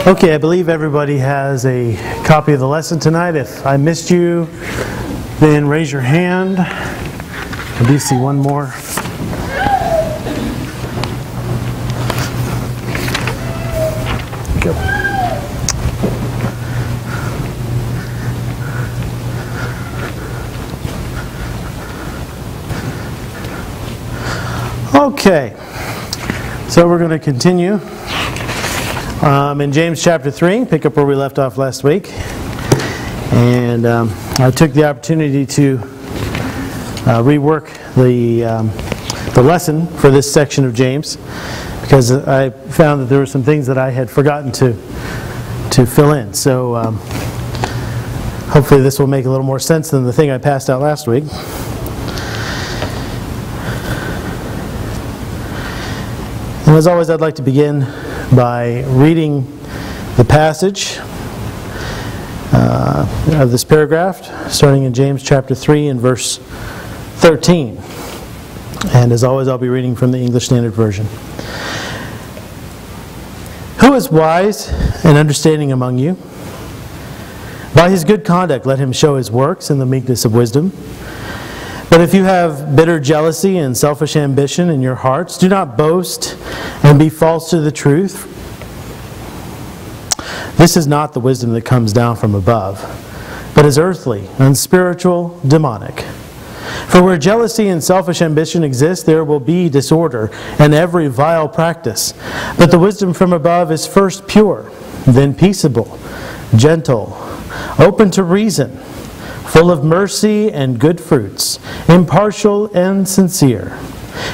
Okay, I believe everybody has a copy of the lesson tonight. If I missed you, then raise your hand. I do see one more. Go. Okay, so we're going to continue. In James chapter 3, pick up where we left off last week. And I took the opportunity to rework the lesson for this section of James, because I found that there were some things that I had forgotten to fill in. So hopefully this will make a little more sense than the thing I passed out last week. And as always, I'd like to begin by reading the passage of this paragraph, starting in James chapter 3 and verse 13. And as always, I'll be reading from the English Standard Version. Who is wise and understanding among you? By his good conduct let him show his works in the meekness of wisdom. But if you have bitter jealousy and selfish ambition in your hearts, do not boast and be false to the truth. This is not the wisdom that comes down from above, but is earthly, unspiritual, demonic. For where jealousy and selfish ambition exist, there will be disorder and every vile practice. But the wisdom from above is first pure, then peaceable, gentle, open to reason, full of mercy and good fruits, impartial and sincere.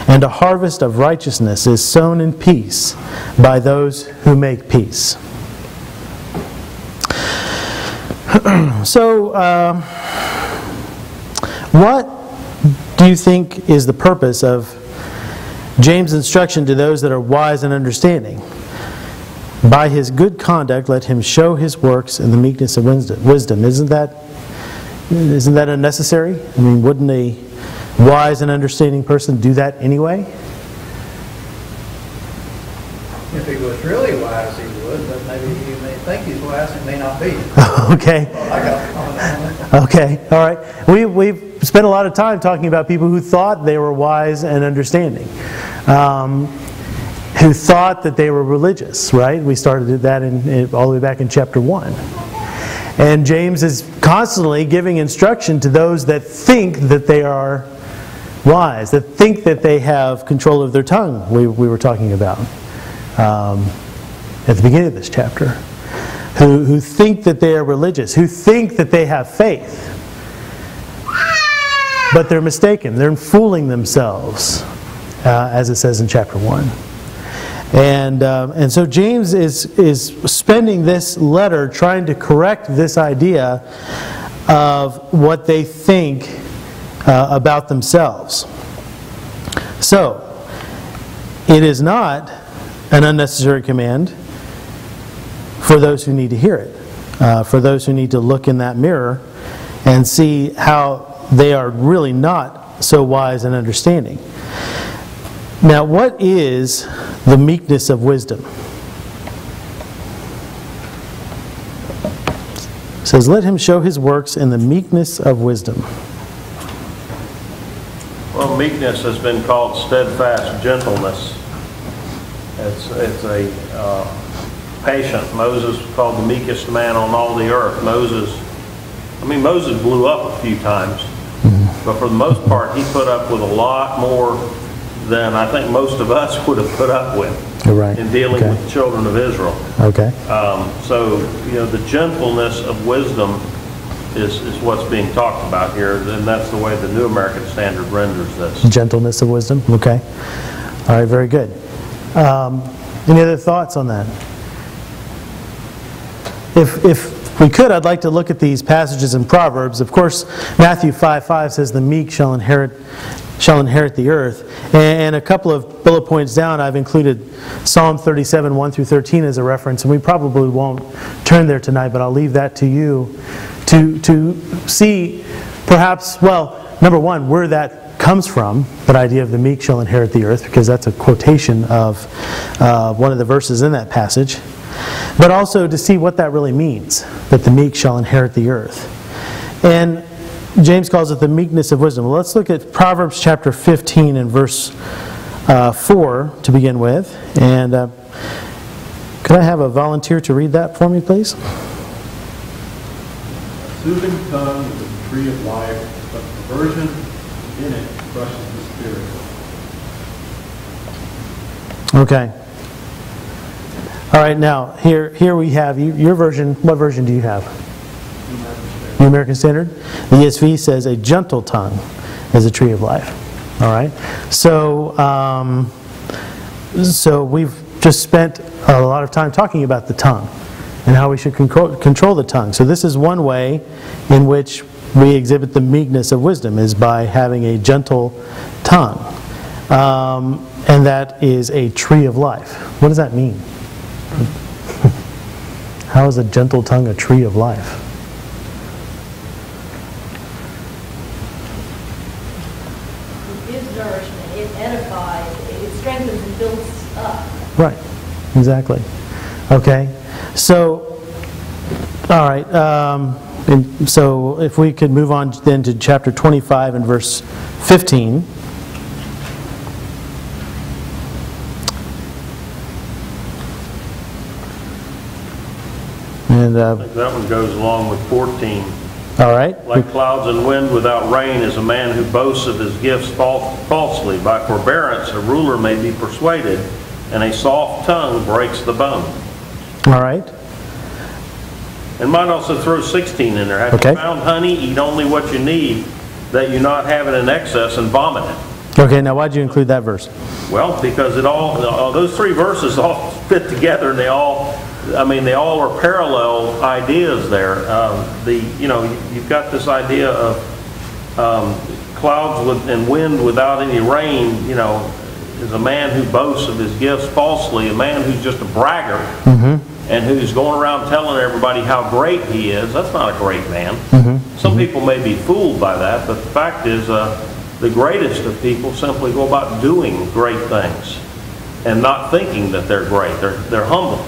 And a harvest of righteousness is sown in peace by those who make peace. So, what do you think is the purpose of James' instruction to those that are wise and understanding? By his good conduct, let him show his works in the meekness of wisdom. Isn't that unnecessary? I mean, wouldn't a wise and understanding person do that anyway? If he was really wise, he would, but maybe he may think he's wise and may not be. Okay. Well, I got a comment on that. Okay, all right. We've spent a lot of time talking about people who thought they were wise and understanding, who thought that they were religious, right? We started that all the way back in chapter 1. And James is constantly giving instruction to those that think that they are wise, that think that they have control of their tongue, we were talking about at the beginning of this chapter, who think that they are religious, who think that they have faith, but they're mistaken. They're fooling themselves, as it says in chapter 1. And so James is spending this letter trying to correct this idea of what they think about themselves. So, it is not an unnecessary command for those who need to hear it, for those who need to look in that mirror and see how they are really not so wise and understanding. Now, what is the meekness of wisdom? It says, let him show his works in the meekness of wisdom. Well, meekness has been called steadfast gentleness. It's a patient. Moses was called the meekest man on all the earth. Moses blew up a few times, but for the most part, he put up with a lot more than I think most of us would have put up with in dealing with the children of Israel. Okay. So, the gentleness of wisdom is what's being talked about here, and that's the way the New American Standard renders this. Gentleness of wisdom. Okay. All right. Very good. Any other thoughts on that? If we could, I'd like to look at these passages in Proverbs. Of course, Matthew 5:5 says, "The meek shall inherit the earth." And a couple of bullet points down, I've included Psalm 37, 1 through 13 as a reference, and we probably won't turn there tonight, but I'll leave that to you to see perhaps, well, number one, where that comes from, that idea of the meek shall inherit the earth, because that's a quotation of one of the verses in that passage. but also to see what that really means, that the meek shall inherit the earth. And James calls it the meekness of wisdom. Well, let's look at Proverbs chapter 15 and verse 4 to begin with. And could I have a volunteer to read that for me, please? A soothing tongue is a tree of life, but perversion in it crushes the spirit. Okay. All right, now, here we have, your version, what version do you have? The American Standard. The ESV says a gentle tongue is a tree of life. All right. So we've just spent a lot of time talking about the tongue and how we should control the tongue. So this is one way in which we exhibit the meekness of wisdom, is by having a gentle tongue. And that is a tree of life. What does that mean? How is a gentle tongue a tree of life? It gives nourishment, it edifies, it strengthens and builds up. Right, exactly. Okay, so, all right, and so if we could move on then to chapter 25 and verse 15. And, I think that one goes along with 14. all right. Like clouds and wind without rain is a man who boasts of his gifts falsely. By forbearance a ruler may be persuaded, and a soft tongue breaks the bone. All right. And might also throw 16 in there. Have Okay. you found honey? Eat only what you need, that you not have it in excess and vomit it. Okay, now why'd you include that verse? Well, because those three verses all fit together, and they all are parallel ideas there. You've got this idea of clouds and wind without any rain. Is a man who boasts of his gifts falsely, a man who's just a braggart, and who's going around telling everybody how great he is. That's not a great man. Some people may be fooled by that, but the fact is, the greatest of people simply go about doing great things and not thinking that they're great. They're humble.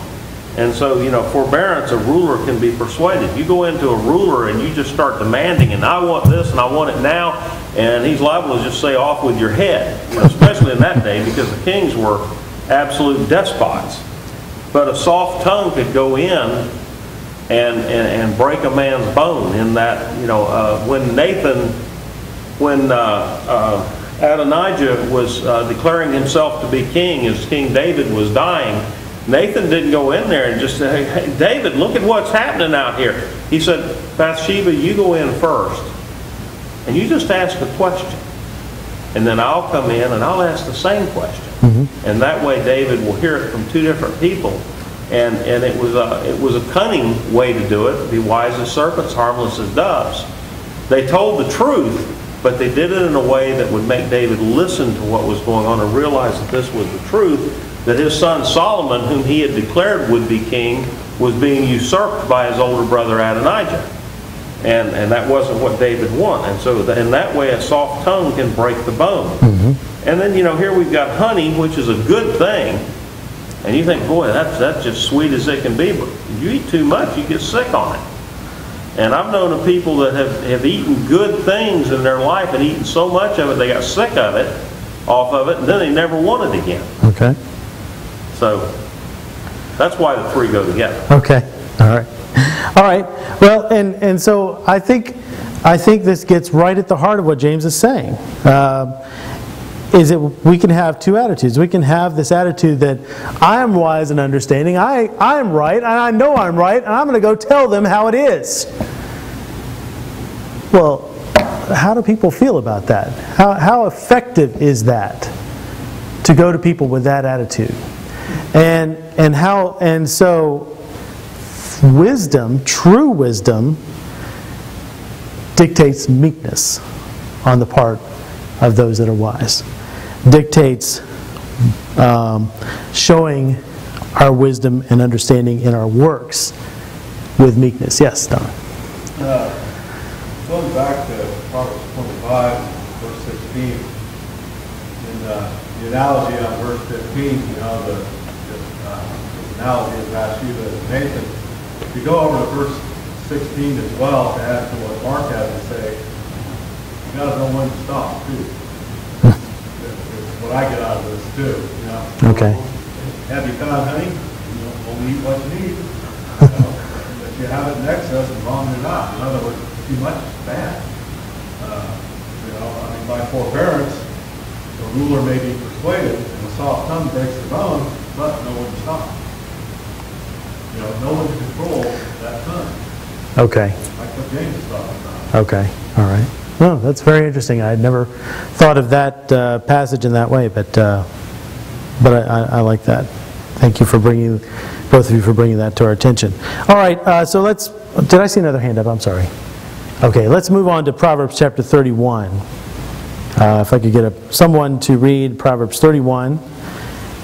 And so, forbearance, a ruler can be persuaded. You go into a ruler and you just start demanding, and I want this and I want it now, and he's liable to just say off with your head, especially in that day, because the kings were absolute despots. But a soft tongue could go in and break a man's bone. In that, when Adonijah was declaring himself to be king as King David was dying, Nathan didn't go in there and just say, hey, David, look at what's happening out here. He said, Bathsheba, you go in first, and you just ask a question. And then I'll come in and I'll ask the same question. And that way David will hear it from two different people. And it was a cunning way to do it. Be wise as serpents, harmless as doves. They told the truth, but they did it in a way that would make David listen to what was going on and realize that this was the truth, that his son Solomon, whom he had declared would be king, was being usurped by his older brother Adonijah. And that wasn't what David wanted. And so in that way, a soft tongue can break the bone. And then, here we've got honey, which is a good thing. And you think, boy, that's just sweet as it can be. But if you eat too much, you get sick on it. And I've known of people that have eaten good things in their life and eaten so much of it, they got sick of it, off of it, and then they never want it again. Okay. So that's why the three go together. Okay. All right. All right. Well, and so I think this gets right at the heart of what James is saying. Is that we can have two attitudes. We can have this attitude that I am wise and understanding, I am right, and I know I'm right, and I'm going to go tell them how it is. Well, how do people feel about that? How effective is that to go to people with that attitude? And so wisdom, true wisdom, dictates meekness on the part of those that are wise. Dictates showing our wisdom and understanding in our works with meekness. Yes, Don. Going back to Proverbs 25, verse 16, and the analogy on verse 15, the analogy of Bathsheba and Nathan. If you go over to verse 16 as well, to add to what Mark has to say, you got to know when to stop, too. It's what I get out of this, too. You know? Okay. Have you found honey? You know, only eat what you need. You know? If you have it in excess, as long as you're not. In other words, too much is bad. You know, I mean, by forbearance, the ruler may be persuaded, and a soft tongue breaks the bone, but know when to stop. You know when to control that tongue. Okay. Like what James is talking about. Okay. All right. Well, that's very interesting. I had never thought of that passage in that way, but I like that. Thank you for bringing, both of you, for bringing that to our attention. All right. So let's. Did I see another hand up? I'm sorry. Okay. Let's move on to Proverbs chapter 31. If I could get someone to read Proverbs 31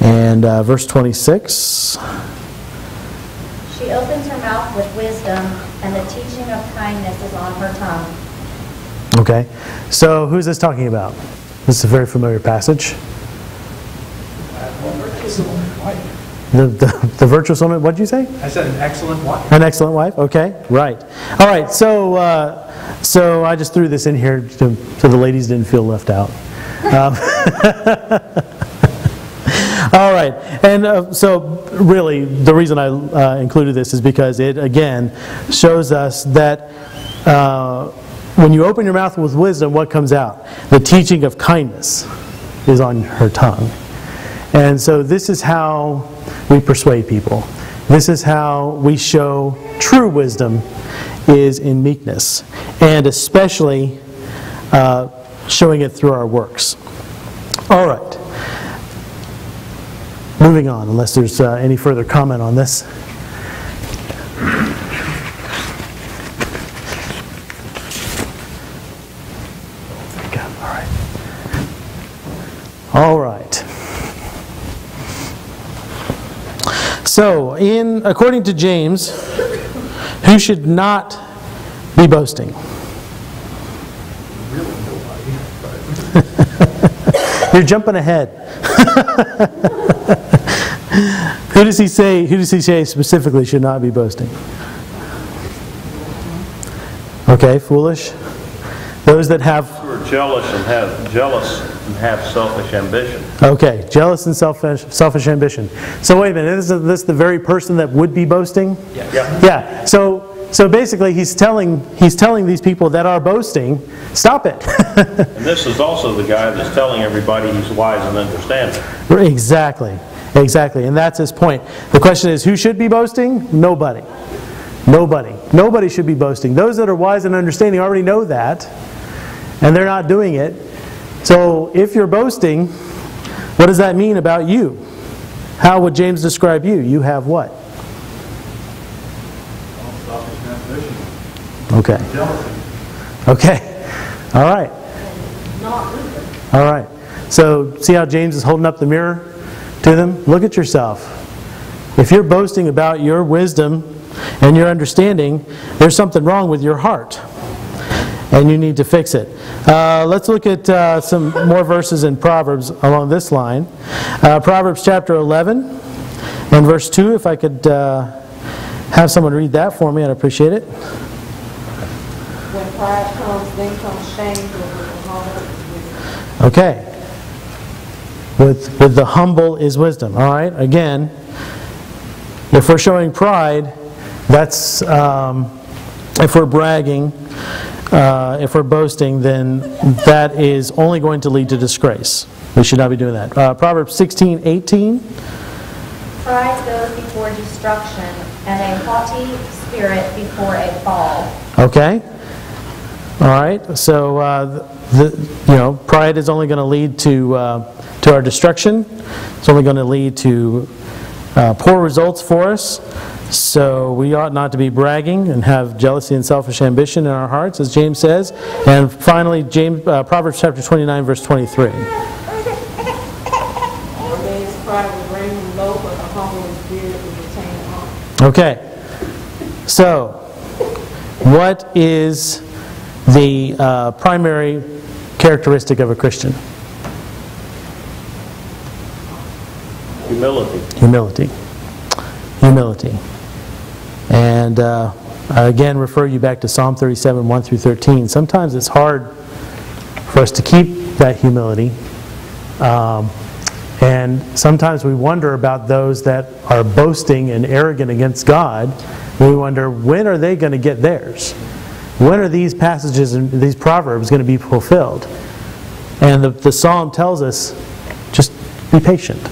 and verse 26. She opens her mouth with wisdom, and the teaching of kindness is on her tongue. Okay. So who's this talking about? This is a very familiar passage. The virtuous woman, what did you say? I said an excellent wife. An excellent wife, okay, right. All right, so I just threw this in here so the ladies didn't feel left out. All right, and so really the reason I included this is because it, again, shows us that when you open your mouth with wisdom, what comes out? The teaching of kindness is on her tongue. And so this is how we persuade people. This is how we show true wisdom, is in meekness, and especially showing it through our works. All right. Moving on, unless there's any further comment on this. All right. So, according to James, who should not be boasting? You're jumping ahead. Who does he say specifically should not be boasting? Okay, foolish. Those that have Who are jealous and have selfish ambition. Okay, jealous and selfish ambition. So wait a minute, is this the very person that would be boasting? Yeah. Yeah. So basically, he's telling these people that are boasting, stop it. And this is also the guy that's telling everybody he's wise and understanding. Exactly, and that's his point. The question is, who should be boasting? Nobody. Nobody should be boasting. Those that are wise and understanding already know that, and they're not doing it. So if you're boasting, what does that mean about you? How would James describe you? You have what? Okay. Okay. All right. All right. So see how James is holding up the mirror to them? Look at yourself. If you're boasting about your wisdom and your understanding, there's something wrong with your heart. And you need to fix it. Let's look at some more verses in Proverbs along this line. Proverbs chapter 11 and verse 2. If I could have someone read that for me, I'd appreciate it. When pride comes, then comes shame, but with the humble is wisdom. Okay. With the humble is wisdom. All right. Again, if we're showing pride, that's if we're bragging. If we're boasting, then that is only going to lead to disgrace. We should not be doing that. Proverbs 16:18. Pride goes before destruction, and a haughty spirit before a fall. Okay. All right. So pride is only going to lead to our destruction. It's only going to lead to poor results for us. So we ought not to be bragging and have jealousy and selfish ambition in our hearts, as James says. And finally, Proverbs chapter 29, verse 23. Ordains pride will bring him low, but a humble in spirit will retain honor. Okay. So, what is the primary characteristic of a Christian? Humility. Humility. humility. And again, refer you back to Psalm 37, 1 through 13. Sometimes it's hard for us to keep that humility. And sometimes we wonder about those that are boasting and arrogant against God. We wonder, when are they going to get theirs? When are these passages and these proverbs going to be fulfilled? And the psalm tells us, just be patient.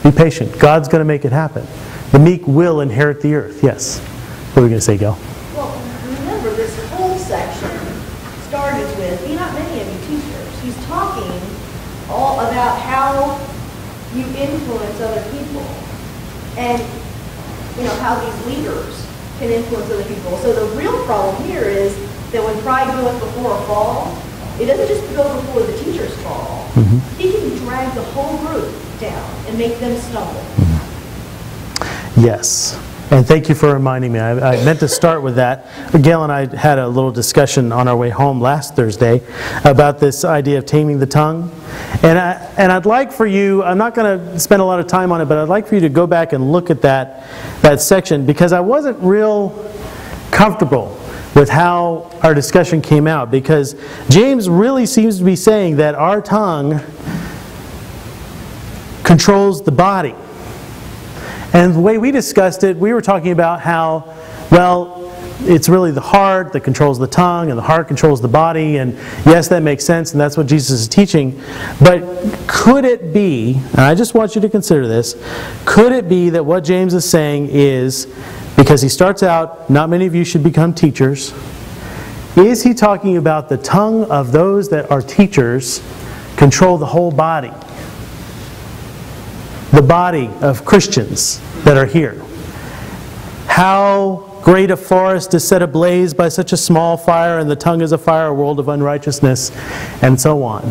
Be patient. God's going to make it happen. The meek will inherit the earth. Yes. What were we going to say, Gil? Well, remember, this whole section started with, be not many of you teachers. He's talking all about how you influence other people. And, how these leaders can influence other people. So the real problem here is that when pride goeth before a fall, it doesn't just go before the teachers fall. Mm-hmm. He can drag the whole group down and make them stumble. Yes. And thank you for reminding me. I meant to start with that. Gail and I had a little discussion on our way home last Thursday about this idea of taming the tongue. And I'd like for you, I'm not going to spend a lot of time on it, but I'd like for you to go back and look at that section, because I wasn't real comfortable with how our discussion came out, because James really seems to be saying that our tongue controls the body. And the way we discussed it, we were talking about how, it's really the heart that controls the tongue, and the heart controls the body, and yes, that makes sense, and that's what Jesus is teaching. But could it be, and I just want you to consider this, could it be that what James is saying is, because he starts out, not many of you should become teachers, is he talking about the tongue of those that are teachers control the whole body? The body of Christians that are here. How great a forest is set ablaze by such a small fire, and the tongue is a fire, a world of unrighteousness, and so on.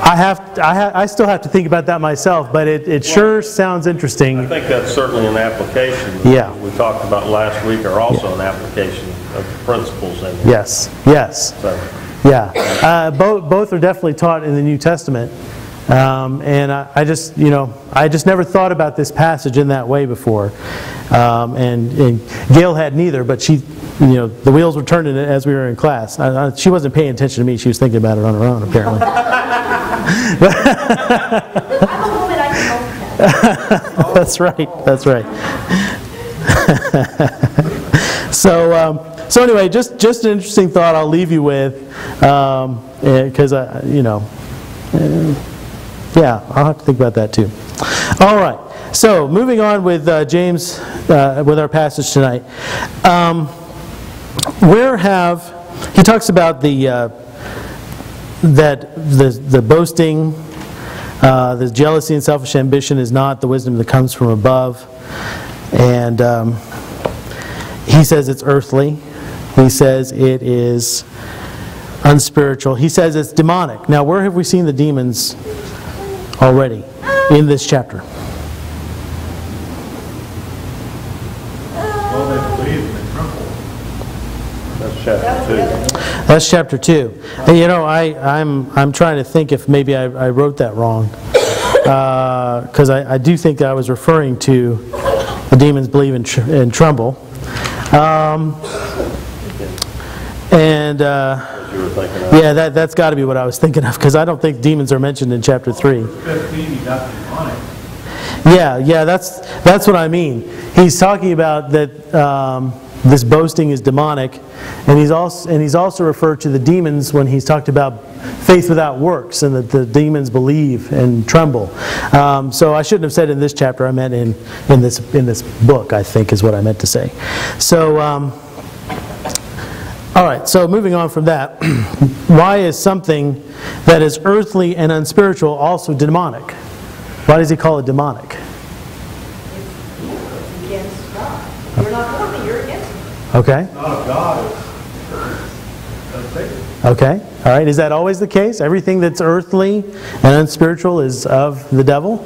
I still have to think about that myself, but it sure sounds interesting. I think that's certainly an application. Yeah. We talked about last week are also an application of the principles in it. Yes. So. Yeah, both are definitely taught in the New Testament, and I just never thought about this passage in that way before, and Gail had neither, but she, the wheels were turning as we were in class. She wasn't paying attention to me; she was thinking about it on her own, apparently. I'm a woman, I can multitask. That's right. So anyway, just an interesting thought I'll leave you with, because I'll have to think about that too. All right, so moving on with James, with our passage tonight. He talks about the boasting, the jealousy and selfish ambition is not the wisdom that comes from above, and he says it's earthly. He says it is unspiritual. He says it's demonic. Now, where have we seen the demons already in this chapter? Well, they believe and they tremble. That's chapter 2. That's chapter 2. And, I'm trying to think if maybe I wrote that wrong, because I do think that I was referring to the demons believe and tremble. That's got to be what I was thinking of, because I don't think demons are mentioned in chapter 3. 15, you got demonic. Yeah, that's what I mean. He's talking about that this boasting is demonic, and he's also referred to the demons when he's talked about faith without works, and that the demons believe and tremble. So I shouldn't have said in this chapter. I meant in this book, I think is what I meant to say. So all right. So moving on from that, why is something that is earthly and unspiritual also demonic? Why does he call it demonic? It's against God. You're not for me, you're against me. Okay. It's not of God, it's Satan. Okay. All right. Is that always the case? Everything that's earthly and unspiritual is of the devil?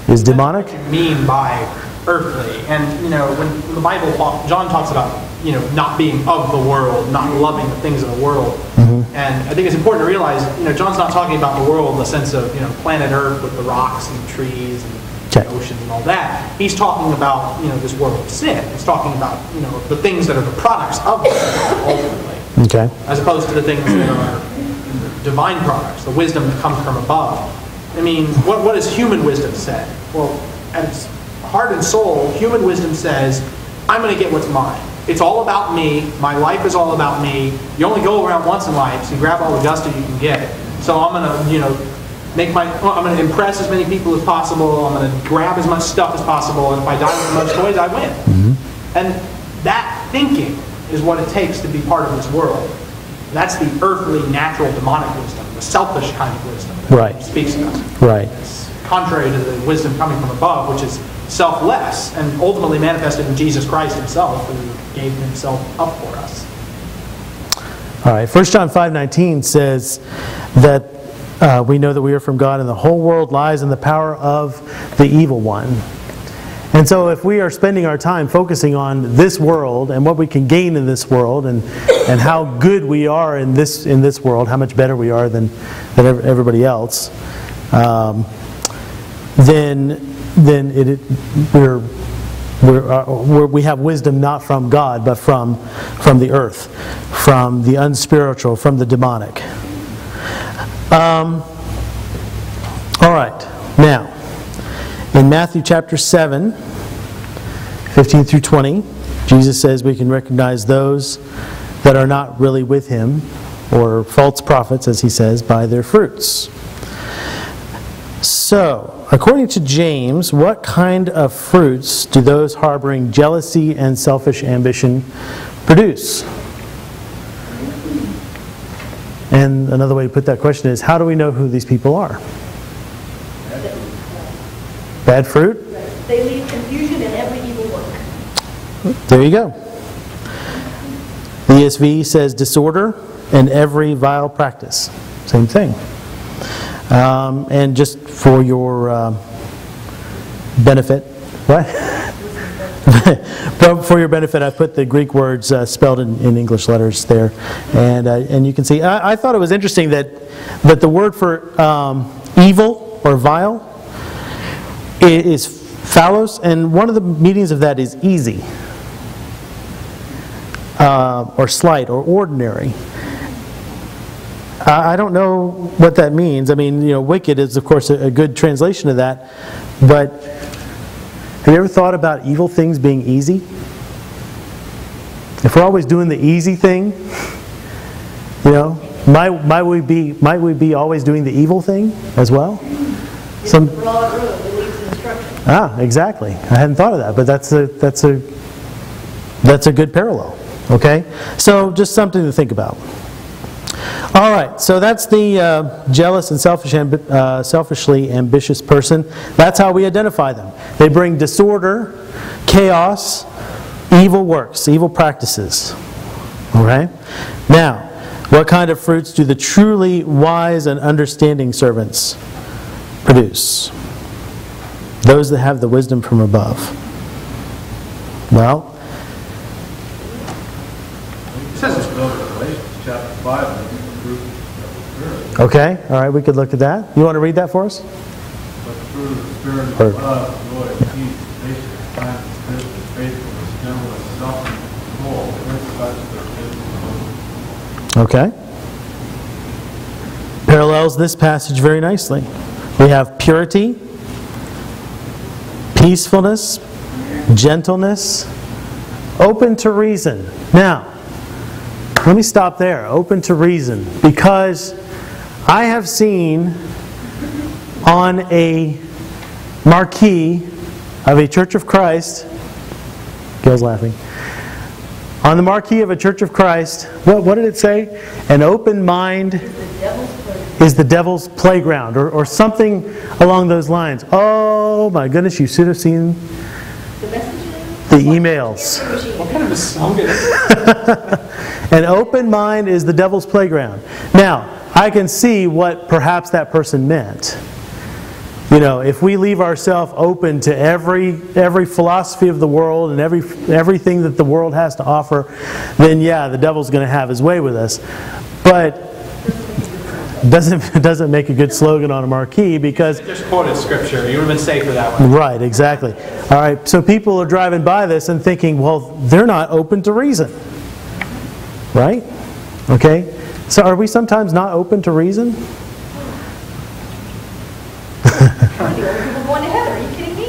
Is demonic? What you mean by earthly? And when the Bible, John talks about not being of the world, not loving the things of the world. Mm-hmm. And I think it's important to realize, John's not talking about the world in the sense of, planet Earth with the rocks and trees and the oceans and all that. He's talking about, this world of sin. He's talking about, the things that are the products of the sin, ultimately. Okay. As opposed to the things that are divine products, the wisdom that comes from above. I mean, what does human wisdom say? Well, at its heart and soul, human wisdom says, I'm going to get what's mine. It's all about me. My life is all about me. You only go around once in life, so you grab all the gusto you can get. So I'm going to, I'm going to impress as many people as possible. I'm going to grab as much stuff as possible, and if I die with the most toys, I win. Mm-hmm. And that thinking is what it takes to be part of this world. That's the earthly, natural, demonic wisdom, the selfish kind of wisdom that he speaks about. Right. It's contrary to the wisdom coming from above, which is selfless and ultimately manifested in Jesus Christ himself, who gave himself up for us. All right. 1 John 5:19 says that we know that we are from God and the whole world lies in the power of the evil one. And so if we are spending our time focusing on this world and what we can gain in this world and how good we are in this world, how much better we are than everybody else, then we have wisdom not from God but from the earth, from the unspiritual, from the demonic. All right, now in Matthew chapter 7, 15 through 20, Jesus says we can recognize those that are not really with him, or false prophets, as he says, by their fruits. So, according to James, what kind of fruits do those harboring jealousy and selfish ambition produce? And another way to put that question is, how do we know who these people are? Bad fruit? They leave confusion in every evil work. There you go. The ESV says disorder and every vile practice. Same thing. And just for your benefit, what? For your benefit, I put the Greek words spelled in English letters there, and you can see. I thought it was interesting that the word for evil or vile is phallos, and one of the meanings of that is easy, or slight, or ordinary. I don't know what that means. I mean, wicked is, of course, a good translation of that. But have you ever thought about evil things being easy? If we're always doing the easy thing, might we be always doing the evil thing as well? It's a broad road that leads to destruction. Exactly. I hadn't thought of that, but that's a good parallel. Okay, so just something to think about. All right, so that's the jealous and selfishly ambitious person. That's how we identify them. They bring disorder, chaos, evil works, evil practices. All right? Now, what kind of fruits do the truly wise and understanding servants produce? Those that have the wisdom from above. Well, it says it's built in Galatians chapter 5. Okay, all right, we could look at that. You want to read that for us? But the fruit of the Spirit is love, joy, peace, patience, kindness, goodness, faithfulness, gentleness, self-control. Okay. Parallels this passage very nicely. We have purity, peacefulness, gentleness, open to reason. Now, let me stop there. Open to reason. Because I have seen on a marquee of a Church of Christ, Gail's laughing, on the marquee of a Church of Christ, what did it say? An open mind is the devil's playground, or something along those lines. Oh my goodness, you should have seen the emails. What kind of a song is it? An open mind is the devil's playground. Now, I can see what perhaps that person meant. If we leave ourselves open to every philosophy of the world and everything that the world has to offer, then yeah, the devil's going to have his way with us. But doesn't make a good slogan on a marquee because... Just quoted scripture. You would have been safe with that one. Right, exactly. All right, so people are driving by this and thinking, well, they're not open to reason. Right? Okay? So are we sometimes not open to reason? People going to heaven, are you kidding me?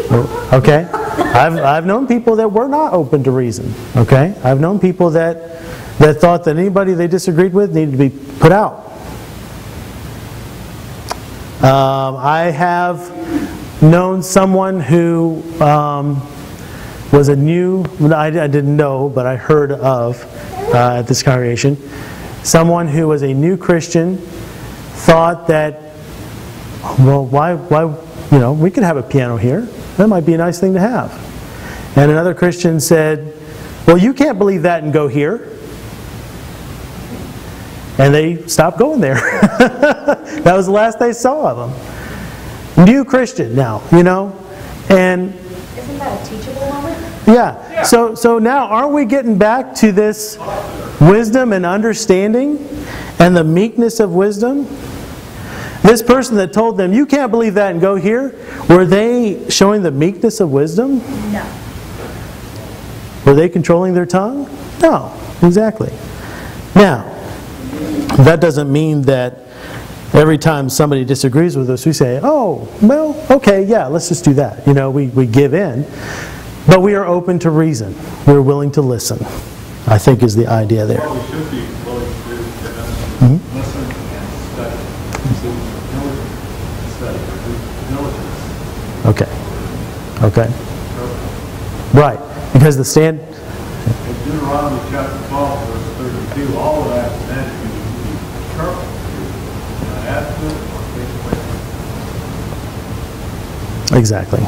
Okay? I've known people that were not open to reason. Okay? I've known people that thought that anybody they disagreed with needed to be put out. I have known someone who was a new, I didn't know, but I heard of at this congregation, someone who was a new Christian thought that, well, why, we could have a piano here. That might be a nice thing to have. And another Christian said, well, you can't believe that and go here. And they stopped going there. That was the last they saw of them. New Christian now, and... Isn't that a teachable moment? Yeah. So now aren't we getting back to this wisdom and understanding and the meekness of wisdom? This person that told them, you can't believe that and go here, were they showing the meekness of wisdom? No. Were they controlling their tongue? No, exactly. Now, that doesn't mean that every time somebody disagrees with us, we say, oh, well, okay, yeah, let's just do that. We give in. But we are open to reason. We're willing to listen, I think is the idea there. What we should be willing to do is listen and study. Diligence. Okay. Right. Because the stand... In Deuteronomy chapter 12, verse 32, all of that is meant to be careful. Not add to it or take away from it. Exactly.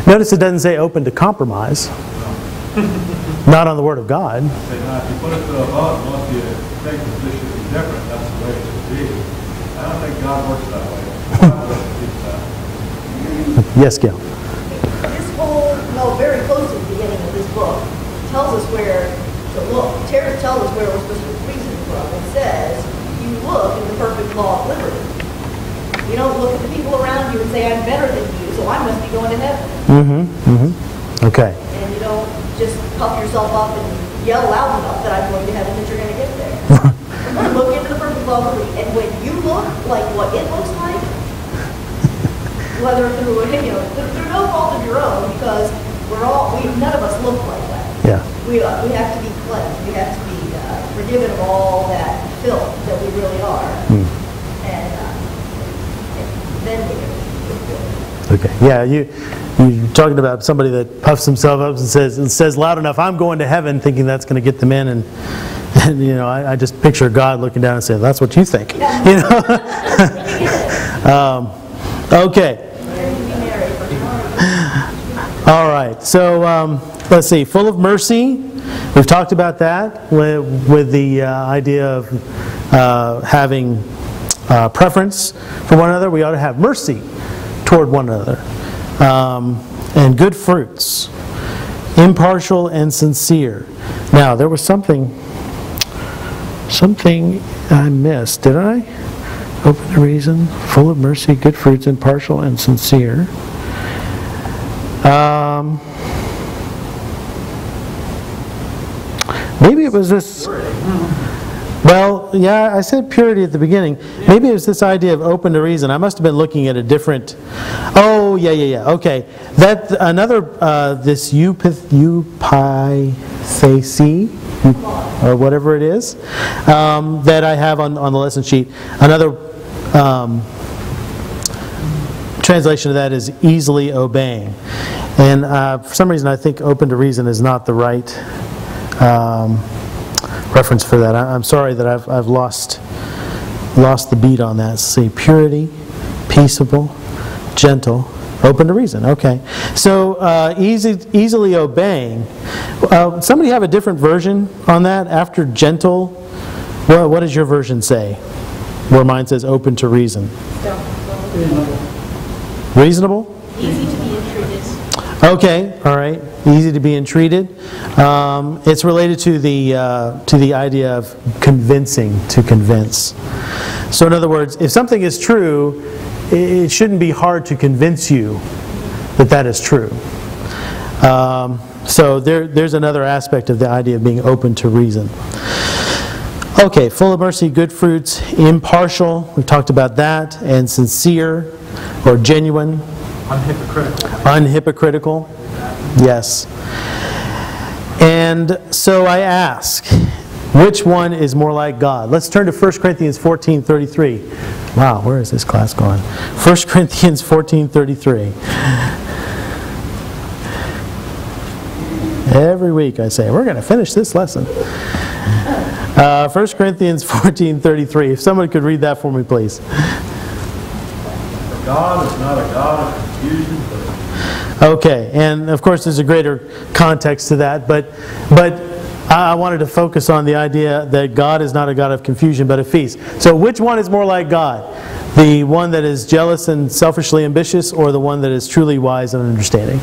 Notice it doesn't say open to compromise. Not on the Word of God. Say, now, if you put it to a vote, once you take the position to be different, that's the way it should be. I don't think God works that way. God doesn't teach that. Yes, Gail. This whole, very close to the beginning of this book, tells us where to look. Terry tells us where we're supposed to reason from. It says, you look in the perfect law of liberty. You don't look at the people around you and say, I'm better than you, so I must be going to heaven. Okay. And you don't just puff yourself up and yell loud enough that I'm going to heaven that you're going to get there. Look into the perfect law of liberty. And when you look like what it looks like, whether through no fault of your own, because none of us look like that. Yeah. We have to be cleansed. We have to be forgiven of all that filth that we really are. And then we can look good. Okay. Yeah, you're talking about somebody that puffs himself up and says loud enough, I'm going to heaven, thinking that's going to get them in, and I just picture God looking down and saying, that's what you think. Okay. All right. So let's see. Full of mercy. We've talked about that with the idea of having preference for one another. We ought to have mercy toward one another. And good fruits. Impartial and sincere. Now, there was something I missed. Did I? Open to reason, full of mercy, good fruits, impartial and sincere. Maybe it was this... Well, yeah, I said purity at the beginning. Maybe it was this idea of open to reason. I must have been looking at a different... Oh, yeah. Okay. That another, this eupithesi, or whatever it is, that I have on the lesson sheet. Another translation of that is easily obeying. And for some reason I think open to reason is not the right reference for that. I'm sorry that I've lost the beat on that. Let's see, purity, peaceable, gentle, open to reason. Okay, so easily obeying. Somebody have a different version on that after gentle? What does your version say? Where mine says open to reason. Reasonable. Reasonable? Easy to be entreated. Okay, all right. Easy to be entreated. It's related to the idea of convincing, to convince. So in other words, if something is true, it shouldn't be hard to convince you that that is true. So there's another aspect of the idea of being open to reason. Okay, full of mercy, good fruits, impartial, we've talked about that, and sincere or genuine. Unhypocritical. Unhypocritical, yes. And so I ask, which one is more like God? Let's turn to 1 Corinthians 14:33. Wow, where is this class going? 1 Corinthians 14:33. Every week I say, we're going to finish this lesson. 1 Corinthians 14:33. If someone could read that for me, please. For God is not a God of confusion, but Okay, and of course there's a greater context to that, but I wanted to focus on the idea that God is not a God of confusion, but of peace. So which one is more like God? The one that is jealous and selfishly ambitious, or the one that is truly wise and understanding?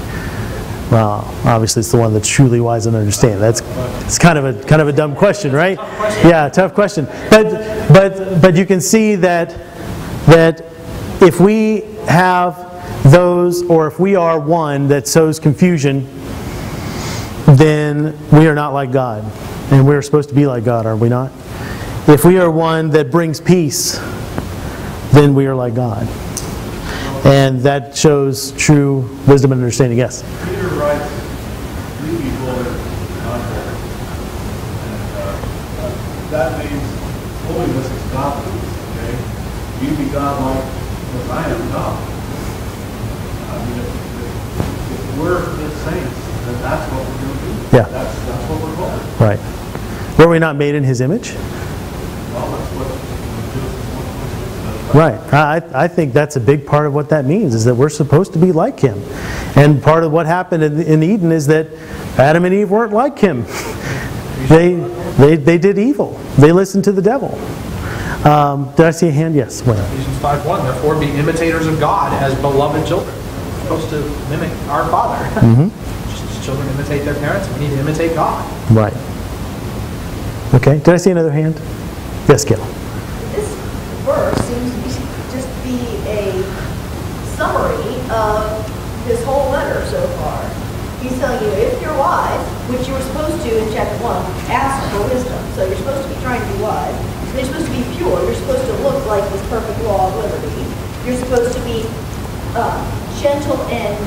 Well, obviously it's the one that's truly wise and understanding. It's kind of a dumb question, right? Yeah, tough question. But you can see that if we have those, or if we are one that sows confusion, then we are not like God. And we're supposed to be like God, are we not? If we are one that brings peace, then we are like God. And that shows true wisdom and understanding. Yes? Peter writes, three people in context. And that means holiness is godliness, okay? You be godlike because I am God. I mean, if we're the saints, then that's what we're going to do. Yeah. That's what we're called. Right. Were we not made in His image? Well, that's what Right. I think that's a big part of what that means, is that we're supposed to be like Him. And part of what happened in Eden is that Adam and Eve weren't like Him. They did evil. They listened to the devil. Did I see a hand? Yes. Well. Ephesians 5:1. Therefore, be imitators of God as beloved children. We're supposed to mimic our Father. Just as children imitate their parents, we need to imitate God. Right. Okay. Did I see another hand? Yes, Gail. This verse seems to just be a summary of this whole letter so far. He's telling you, if you're wise, which you were supposed to in chapter 1, ask for wisdom. So you're supposed to be trying to be wise. And you're supposed to be pure. You're supposed to look like this perfect law of liberty. You're supposed to be gentle and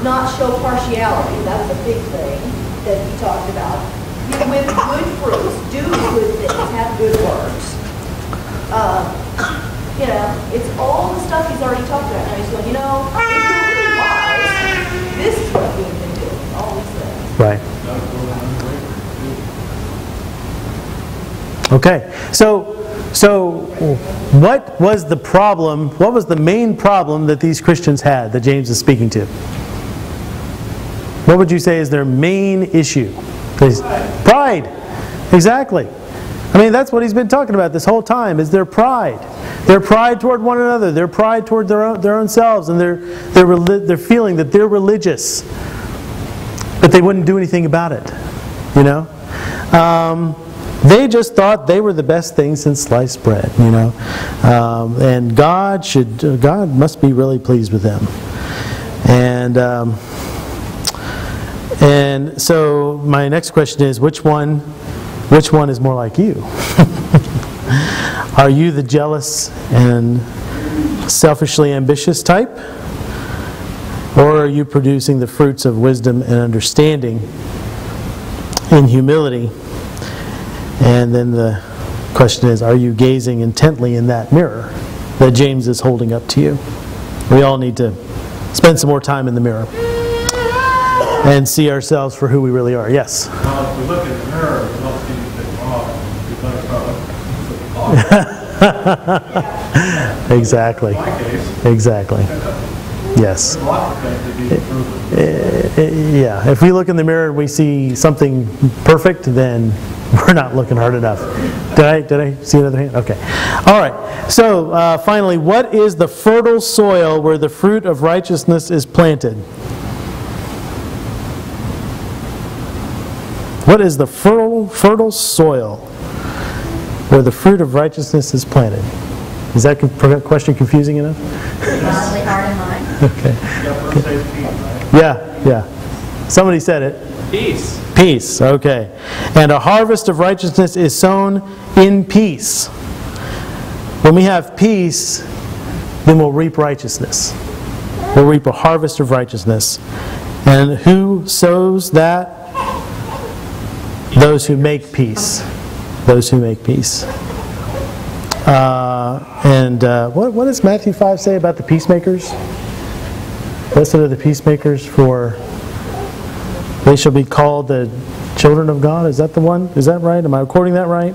not show partiality. That was a big thing that he talked about. With good fruits, do good things, have good works. It's all the stuff he's already talked about. Now he's going, if you're really wise, this is what you've been doing. All these things. Right. Okay. So what was the problem? What was the main problem that these Christians had that James is speaking to? What would you say is their main issue? Pride. Exactly. I mean, that's what he's been talking about this whole time, is their pride. Their pride toward one another, their pride toward their own selves, and their feeling that they're religious, but they wouldn't do anything about it. They just thought they were the best thing since sliced bread. And God must be really pleased with them. And so my next question is, which one is more like you? Are you the jealous and selfishly ambitious type? Or are you producing the fruits of wisdom and understanding in humility? And then the question is, are you gazing intently in that mirror that James is holding up to you? We all need to spend some more time in the mirror and see ourselves for who we really are. Yes? Well, if we look in the mirror, we don't see anything wrong. We better start looking. Exactly. In my case, Exactly. Yes. there's lots of things that need improvement. Yeah. If we look in the mirror and we see something perfect, then we're not looking hard enough. Did I see another hand? Okay. All right. So finally, what is the fertile soil where the fruit of righteousness is planted? What is the fertile soil where the fruit of righteousness is planted? Is that question confusing enough? Godly heart and mind. Okay. Yeah, first say peace, right? Yeah. Somebody said it. Peace. Peace, okay. And a harvest of righteousness is sown in peace. When we have peace, then we'll reap righteousness. We'll reap a harvest of righteousness. And who sows that? Those who make peace. Those who make peace. What does Matthew 5 say about the peacemakers? Blessed are the peacemakers, for they shall be called the children of God. Is that the one? Is that right? Am I quoting that right?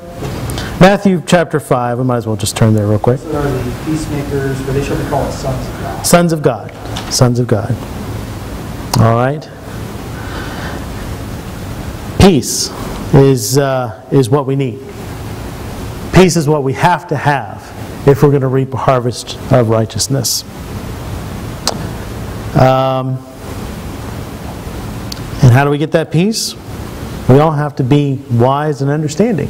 Matthew chapter 5. We might as well just turn there real quick. Blessed are the peacemakers, for they shall be called sons of God. Sons of God. Sons of God. All right. Peace is what we need. Peace is what we have to have if we're going to reap a harvest of righteousness. And how do we get that peace? We all have to be wise and understanding.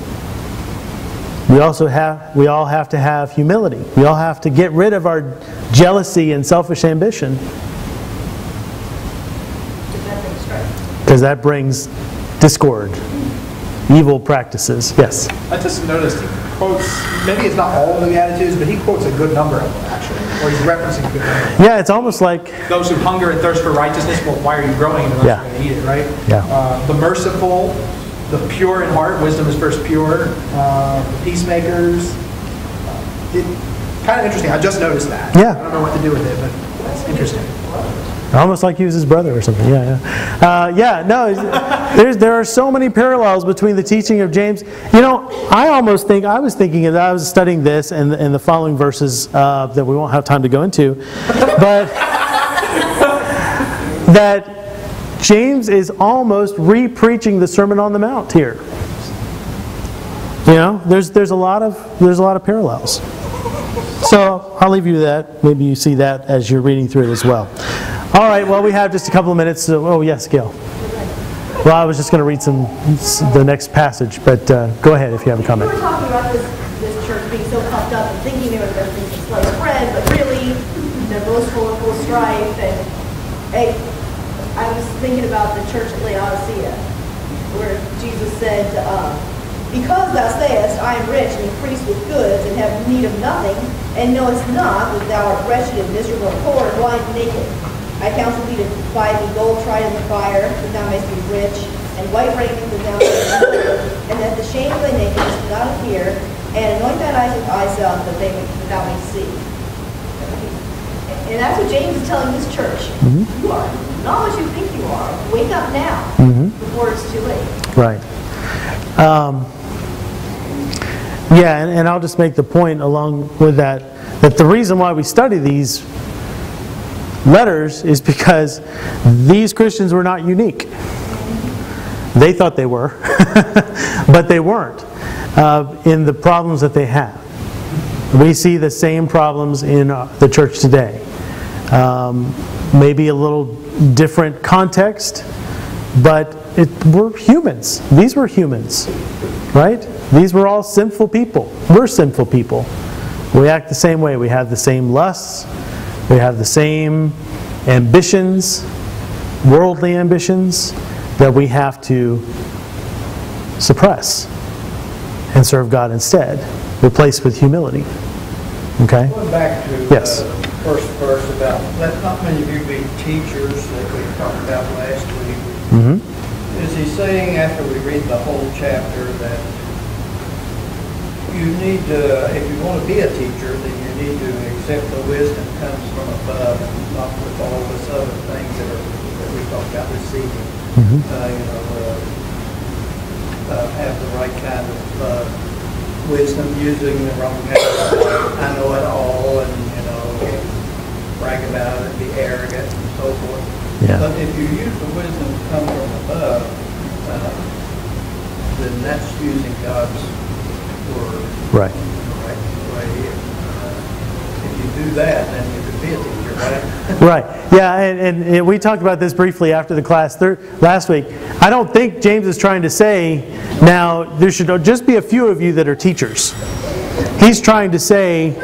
We all have to have humility. We all have to get rid of our jealousy and selfish ambition. Because that brings discord, evil practices. Yes? I just noticed he quotes, maybe it's not all of the Beatitudes, but he quotes a good number of them, actually. Or he's referencing a good number. Yeah, it's almost like... Those who hunger and thirst for righteousness, well, why are you growing unless you're going to eat it, right? Yeah. The merciful, the pure in heart, wisdom is first pure. The peacemakers. Kind of interesting. I just noticed that. Yeah. I don't know what to do with it, but it's interesting. Almost like he was his brother or something. There are so many parallels between the teaching of James. You know, I was thinking as I was studying this and the following verses that we won't have time to go into, but that James is almost re-preaching the Sermon on the Mount here. You know, there's a lot of parallels. So I'll leave you to that. Maybe you see that as you're reading through it as well. All right, well, we have just a couple of minutes. Oh, yes, Gail. Well, I was just going to read the next passage, but go ahead if you have a comment. We were talking about this church being so puffed up and thinking they were going to be sliced bread, but really they're boastful and full of strife. And I was thinking about the church at Laodicea, where Jesus said, because thou sayest, I am rich and increase with goods and have need of nothing, and knowest not that thou art wretched and miserable and poor and blind and naked. I counsel thee to buy thee gold tried in the fire, that thou mayst be rich, and white raiment that thou mayst be clothed, and that the shame of thy nakedness do not appear, and anoint thine eyes with eye salve, that thou mayst see. And that's what James is telling this church. Mm-hmm. You are not what you think you are. Wake up now, before it's too late. Right. And I'll just make the point along with that the reason why we study these letters is because these Christians were not unique. They thought they were, but they weren't in the problems that they had. We see the same problems in the church today. Maybe a little different context, but we're humans. These were humans, right? These were all sinful people. We're sinful people. We act the same way. We have the same lusts. We have the same ambitions, worldly ambitions, that we have to suppress and serve God instead, replaced with humility. Okay? Going back to yes. The first verse about let not many of you be teachers that we talked about last week. Mm-hmm. Is he saying after we read the whole chapter that you need to, if you want to be a teacher, then you need to accept the wisdom comes from above, and not with all this other things that we talked about receiving. Mm-hmm. Have the right kind of wisdom, using the wrong kind of I know it all, and brag about it, be arrogant, and so forth. Yeah. But if you use the wisdom that comes from above, then that's using God's word. Right. Right way. If you do that, then you could be a teacher. Right. Yeah, and we talked about this briefly after the class last week. I don't think James is trying to say, now, there should just be a few of you that are teachers. He's trying to say,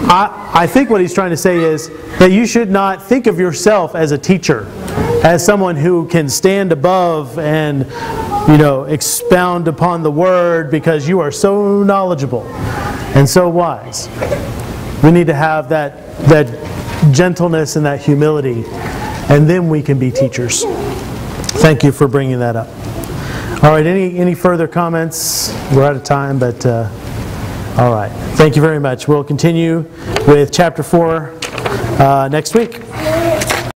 I think what he's trying to say is that you should not think of yourself as a teacher, as someone who can stand above and, expound upon the Word because you are so knowledgeable and so wise. We need to have that gentleness and that humility, and then we can be teachers. Thank you for bringing that up. All right, any further comments? We're out of time, but all right. Thank you very much. We'll continue with chapter 4 next week.